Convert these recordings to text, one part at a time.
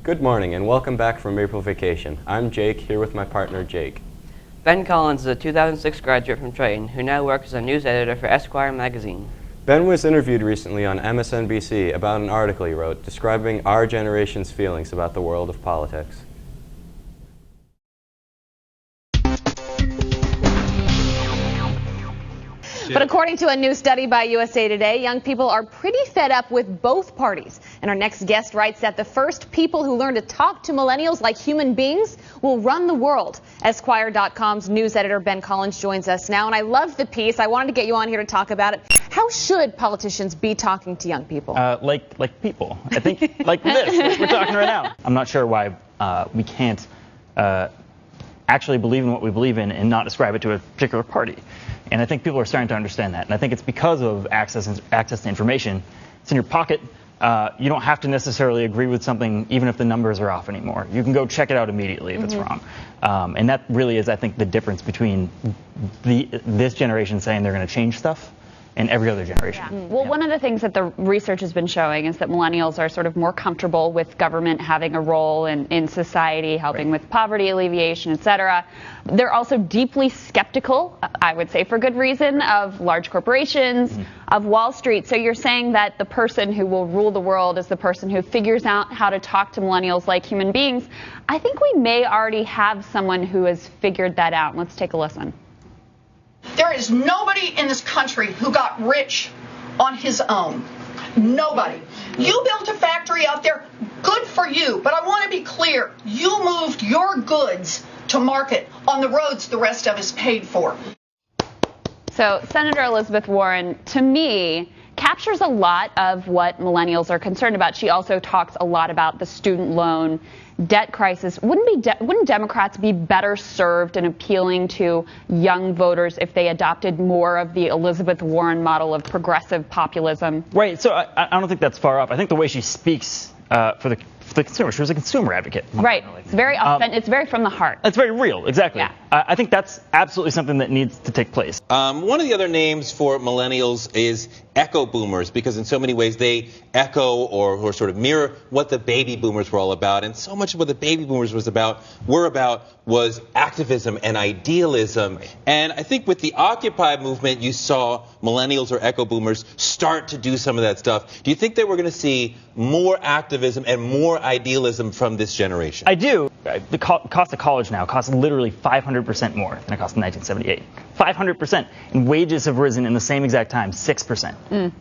Good morning and welcome back from April vacation. I'm Jake, here with my partner Jake. Ben Collins is a 2006 graduate from Triton who now works as a news editor for Esquire magazine. Ben was interviewed recently on MSNBC about an article he wrote describing our generation's feelings about the world of politics. But according to a new study by USA Today, young people are pretty fed up with both parties. And our next guest writes that the first people who learn to talk to millennials like human beings will run the world. Esquire.com's news editor Ben Collins joins us now, and I love the piece. I wanted to get you on here to talk about it. How should politicians be talking to young people? Like people. I think like this, like we're talking right now. I'm not sure why we can't actually believe in what we believe in and not ascribe it to a particular party. And I think people are starting to understand that. And I think it's because of access to information. It's in your pocket. You don't have to necessarily agree with something even if the numbers are off anymore. You can go check it out immediately if it's wrong. And that really is, I think, the difference between this generation saying they're going to change stuff and every other generation. Yeah. Well, one of the things that the research has been showing is that millennials are sort of more comfortable with government having a role in society, helping with poverty alleviation, etc. They're also deeply skeptical, I would say for good reason, of large corporations, of Wall Street. So you're saying that the person who will rule the world is the person who figures out how to talk to millennials like human beings. I think we may already have someone who has figured that out. Let's take a listen. There is nobody in this country who got rich on his own. Nobody. You built a factory out there, good for you, but I want to be clear, you moved your goods to market on the roads the rest of us paid for. So Senator Elizabeth Warren, to me, captures a lot of what millennials are concerned about. She also talks a lot about the student loan debt crisis. Wouldn't Democrats be better served in appealing to young voters if they adopted more of the Elizabeth Warren model of progressive populism? Right. So I don't think that's far off. I think the way she speaks for the consumer, she was a consumer advocate. Right. It's very authentic. It's very from the heart. It's very real. Exactly. Yeah. I think that's absolutely something that needs to take place. One of the other names for millennials is echo boomers, because in so many ways they echo or sort of mirror what the baby boomers were all about. And so much of what the baby boomers were about was activism and idealism. And I think with the Occupy movement, you saw millennials or echo boomers start to do some of that stuff. Do you think that we're going to see more activism and more idealism from this generation? I do. The cost of college now costs literally 500% more than it cost in 1978. 500%. And wages have risen in the same exact time, 6%.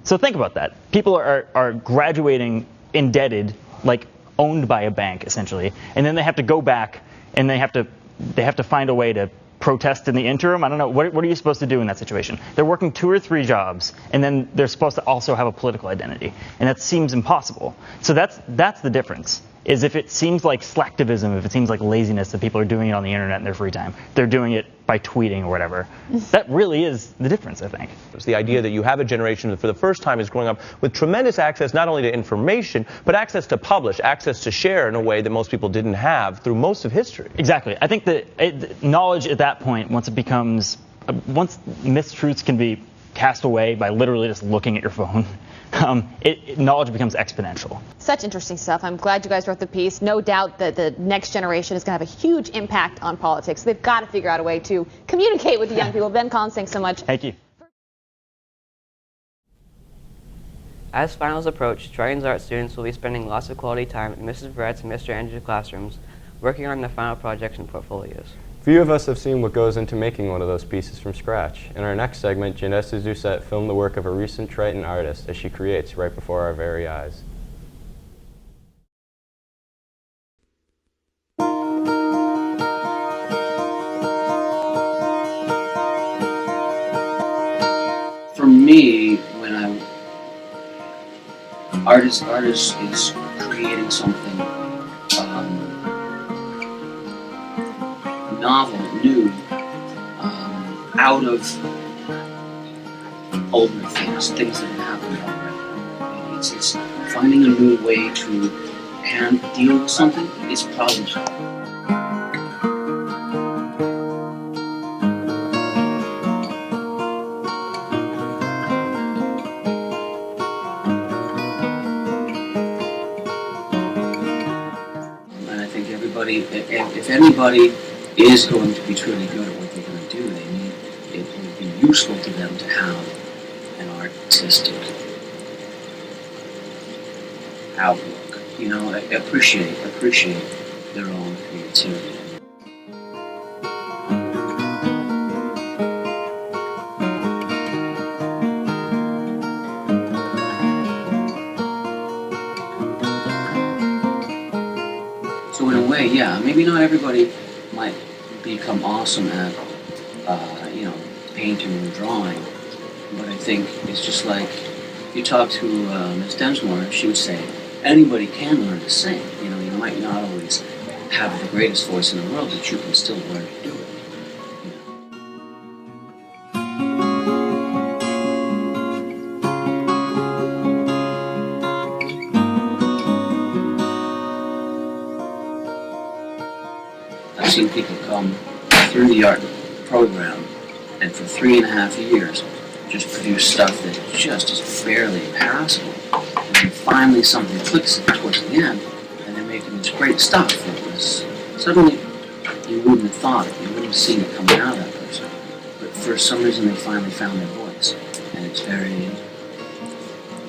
So think about that. People are graduating indebted, like owned by a bank, essentially. And then they have to go back and they have to find a way to protest in the interim. I don't know. What are you supposed to do in that situation? They're working 2 or 3 jobs, and then they're supposed to also have a political identity. And that seems impossible. So that's the difference. Is if it seems like slacktivism, if it seems like laziness that people are doing it on the internet in their free time, they're doing it by tweeting or whatever. That really is the difference, I think. It's the idea that you have a generation that for the first time is growing up with tremendous access not only to information, but access to publish, access to share in a way that most people didn't have through most of history. Exactly. I think that knowledge at that point, once mistruths can be cast away by literally just looking at your phone, knowledge becomes exponential. Such interesting stuff. I'm glad you guys wrote the piece. No doubt that the next generation is going to have a huge impact on politics. They've got to figure out a way to communicate with the young people. Ben Collins, thanks so much. Thank you. As finals approach, Triton's art students will be spending lots of quality time in Mrs. Brett's and Mr. Andrews' classrooms, working on their final projects and portfolios. Few of us have seen what goes into making one of those pieces from scratch. In our next segment, Janessa Doucette filmed the work of a recent Triton artist as she creates right before our very eyes. For me, when artist is creating something novel, new, out of older things that have happened already. It's finding a new way to deal with something. It's problem solving. if anybody is going to be truly good at what they're going to do, it will be useful to them to have an artistic outlook. You know, appreciate their own creativity. So in a way, yeah, maybe not everybody might become awesome at, you know, painting and drawing, but I think it's just like, you talk to Ms. Densmore, she would say, anybody can learn to sing. You know, you might not always have the greatest voice in the world, but you can still learn to do it. I've seen people come through the art program and for 3.5 years just produce stuff that just is barely passable. And then finally something clicks towards the end and they're making this great stuff that was suddenly you wouldn't have thought it, you wouldn't have seen it coming out of that person. But for some reason they finally found their voice, and it's very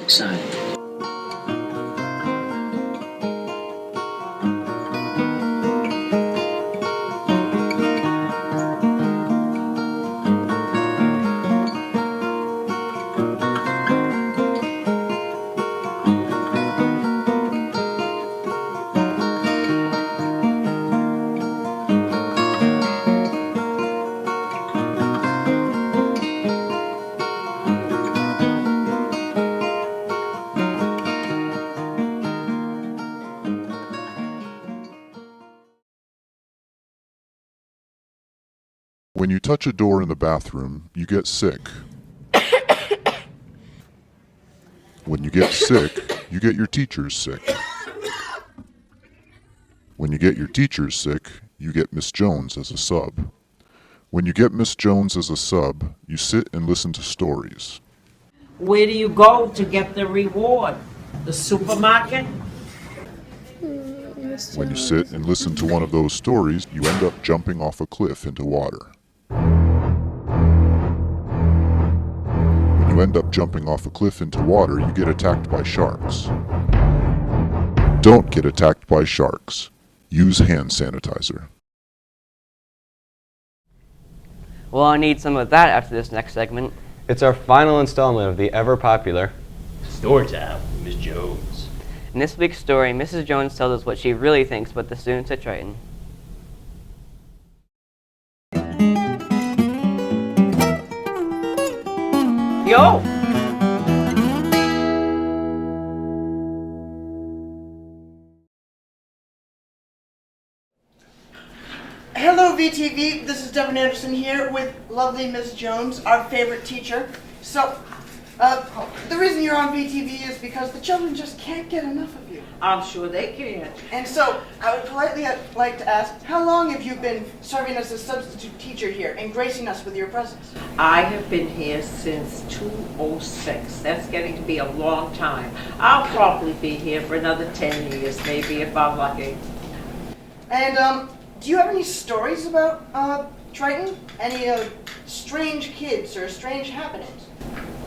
exciting. When you touch a door in the bathroom, you get sick. When you get sick, you get your teachers sick. When you get your teachers sick, you get Miss Jones as a sub. When you get Miss Jones as a sub, you sit and listen to stories. Where do you go to get the reward? The supermarket? When you sit and listen to one of those stories, you end up jumping off a cliff into water. When you end up jumping off a cliff into water, you get attacked by sharks. Don't get attacked by sharks. Use hand sanitizer. Well, I need some of that after this next segment. It's our final installment of the ever-popular Storytime with Miss Jones. In this week's story, Mrs. Jones tells us what she really thinks about the students at Triton. Yo! Hello VTV, this is Devin Anderson here with lovely Miss Jones, our favorite teacher. So, the reason you're on VTV is because the children just can't get enough of you. I'm sure they can. And so, I would politely like to ask, how long have you been serving as a substitute teacher here and gracing us with your presence? I have been here since 2006. That's getting to be a long time. I'll probably be here for another 10 years, maybe, if I'm lucky. And, do you have any stories about, Triton? Any, strange kids or strange happenings?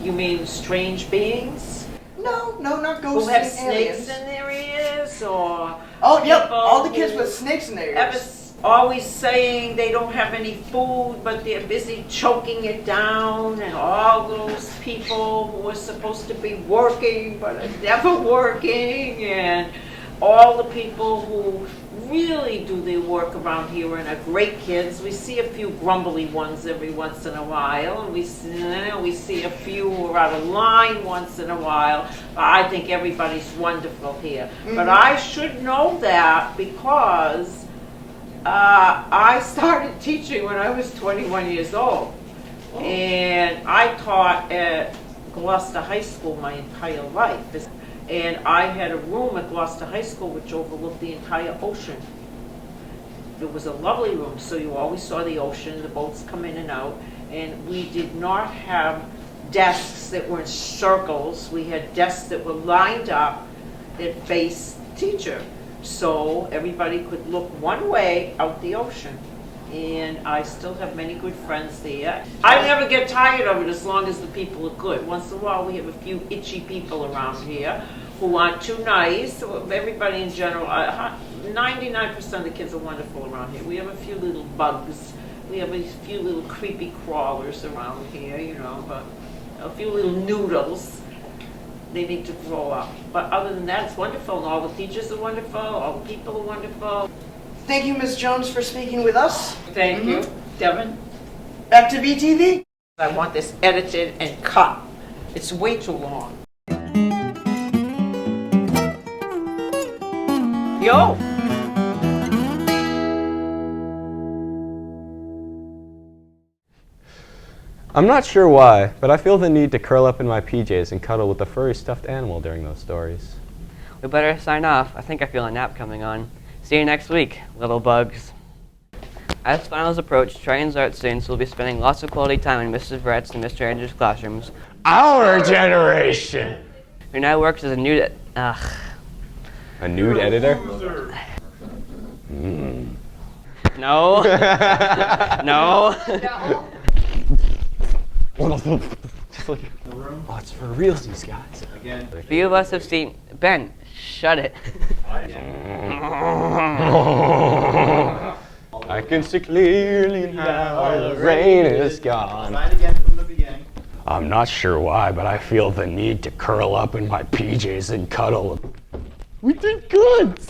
You mean strange beings? No, not ghosts Who have and snakes aliens. in their ears, or Oh, yep, people all the kids who with snakes in their ears. always saying they don't have any food, but they're busy choking it down, and all those people who are supposed to be working but are never working, and all the people who really do their work around here and are great kids. We see a few grumbly ones every once in a while, and we see a few who are out of line once in a while. I think everybody's wonderful here. Mm-hmm. But I should know that because I started teaching when I was 21 years old. Oh. And I taught at Gloucester High School my entire life. And I had a room at Gloucester High School which overlooked the entire ocean. It was a lovely room, so you always saw the ocean, the boats come in and out. And we did not have desks that were in circles. We had desks that were lined up that faced the teacher. so everybody could look one way out the ocean. And I still have many good friends there. I never get tired of it as long as the people are good. Once in a while we have a few itchy people around here who aren't too nice. Everybody in general, 99% of the kids are wonderful around here. We have a few little bugs. We have a few little creepy crawlers around here, you know, but a few little noodles. They need to grow up. But other than that, it's wonderful. And all the teachers are wonderful. All the people are wonderful. Thank you, Ms. Jones, for speaking with us. Thank you, Devin. Back to VTV. I want this edited and cut. It's way too long. Yo! I'm not sure why, but I feel the need to curl up in my PJs and cuddle with a furry stuffed animal during those stories. We better sign off. I think I feel a nap coming on. See you next week, little bugs. As finals approach, Triton's art students will be spending lots of quality time in Mrs. Brett's and Mr. Andrews' classrooms. Our generation! Who now works as a nude... A nude editor? No. No. Just like, oh, it's for realsies, guys. A few of us have seen... Ben, shut it. I can see clearly now the rain is gone. I'm not sure why, but I feel the need to curl up in my PJs and cuddle. We did good!